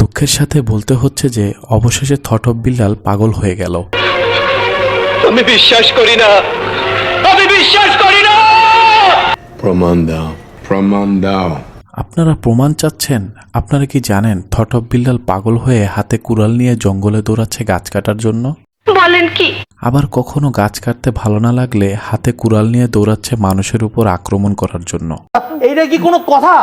দুঃখের সাথে বলতে হচ্ছে যে অবশেষে থটপ বিল্লাল পাগল হয়ে গেল। আমি বিশ্বাস করি না, আমি বিশ্বাস করি না। প্রমাণ দাও, প্রমাণ দাও। আপনারা প্রমাণ চাচ্ছেন? আপনারা কি জানেন থটপ বিল্লাল পাগল হয়ে হাতে কুড়াল নিয়ে জঙ্গলে দৌড়াচ্ছে গাছ কাটার জন্য? বলেন কি? আবার কখনো গাছ কাটতে ভালো না লাগলে হাতে কুড়াল নিয়ে দৌড়াচ্ছে মানুষের উপর আক্রমণ করার জন্য। এইটা কি কোনো কথা?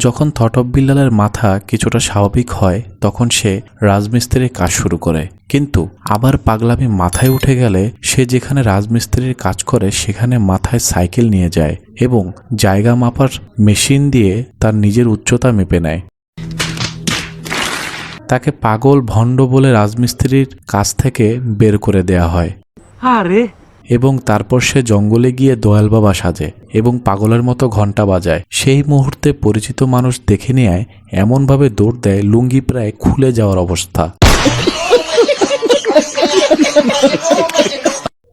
যখন থটপ বিল্লালের মাথা কিছুটা স্বাভাবিক হয় তখন সে রাজমিস্ত্রির কাজ শুরু করে, কিন্তু আবার পাগলামি মাথায় উঠে গেলে সে যেখানে রাজমিস্ত্রির কাজ করে সেখানে মাথায় সাইকেল নিয়ে যায় এবং জায়গা মাপার মেশিন দিয়ে তার নিজের উচ্চতা মেপে নেয়। তাকে পাগল ভণ্ড বলে রাজমিস্ত্রির কাছ থেকে বের করে দেয়া হয়। আরে এবং তারপর সে জঙ্গলে গিয়ে দয়াল বাবা সাজে এবং পাগলের মতো ঘন্টা বাজায়। সেই মুহূর্তে পরিচিত মানুষ দেখে নেয়, এমনভাবে দৌড় দেয় লুঙ্গি প্রায় খুলে যাওয়ার অবস্থা।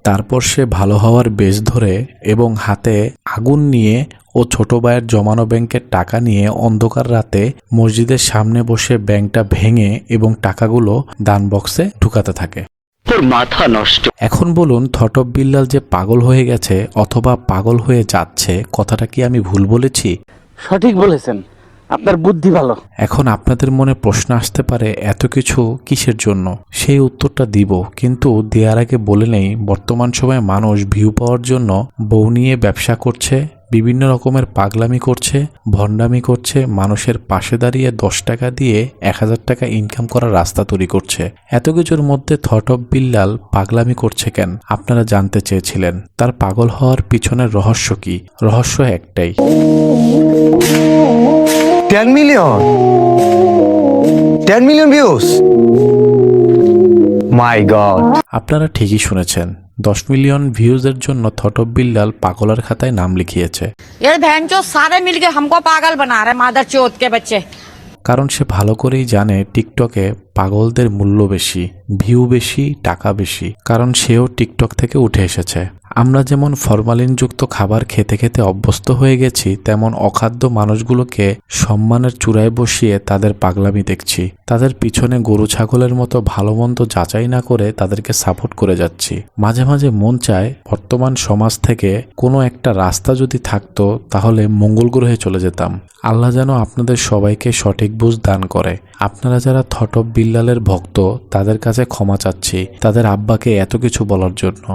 তারপর সে ভালো হওয়ার বেশ ধরে এবং হাতে আগুন নিয়ে ও ছোট ভাইয়ের জমানো ব্যাংকের টাকা নিয়ে অন্ধকার রাতে মসজিদের সামনে বসে ব্যাংকটা ভেঙে এবং টাকাগুলো দান বক্সে ঢুকাতে থাকে। তোর মাথা নষ্ট। এখন বলুন, থটপ বিল্লাল যে পাগল হয়ে গেছে অথবা পাগল হয়ে যাচ্ছে, কথাটা কি আমি ভুল বলেছি? সঠিক বলেছেন, আপনার বুদ্ধি ভালো। এখন আপনাদের মনে প্রশ্ন আসতে পারে এত কিছু কিসের জন্য? সেই উত্তরটা দিব, কিন্তু দেওয়ার আগে বলে নেই বর্তমান সময়ে মানুষ ভিউ পাওয়ার জন্য বউ নিয়ে ব্যবসা করছে, বিভিন্ন রকমের পাগলামি করছে, ভণ্ডামি করছে, মানুষের পাশে দাঁড়িয়ে 10 টাকা দিয়ে 1000 টাকা ইনকাম করার রাস্তা তৈরি করছে। এত কিছুর মধ্যে থটপ বিল্লাল পাগলামি করছে কেন আপনারা জানতে চেয়েছিলেন। তার পাগল হওয়ার পিছনের রহস্য কি? রহস্য একটাই, 10 million? 10 million views? My God! আপনারা ঠিকই শুনেছেন, 10 মিলিয়ন ভিউজের জন্য থটপ বিল্লাল পাগলার খাতায় নাম লিখিয়েছে। ये बहनचोद सारे मिलके हमको पागल बना रहे मादरचोद के बच्चे। কারণ সে ভালো করেই জানে টিকটকে পাগলদের মূল্য বেশি, ভিউ বেশি, টাকা বেশি, কারণ সেও টিকটক থেকে উঠে এসেছে। আমরা যেমন ফরমালিনযুক্ত খাবার খেতে খেতে অভ্যস্ত হয়ে গেছি, তেমন অখাদ্য মানুষগুলোকে সম্মানের চূড়ায় বসিয়ে তাদের পাগলামি দেখছি। তাদের পিছনে গরু ছাগলের মতো ভালো মন্দ যাচাই না করে তাদেরকে সাপোর্ট করে যাচ্ছি। মাঝে মাঝে মন চায় বর্তমান সমাজ থেকে কোনো একটা রাস্তা যদি থাকতো তাহলে মঙ্গল গ্রহে চলে যেতাম। আল্লাহ যেন আপনাদের সবাইকে সঠিক বুঝ দান করে। আপনারা যারা থটপ বিল্লালের ভক্ত তাদের কাছে ক্ষমা চাচ্ছি তাদের আব্বাকে এত কিছু বলার জন্য।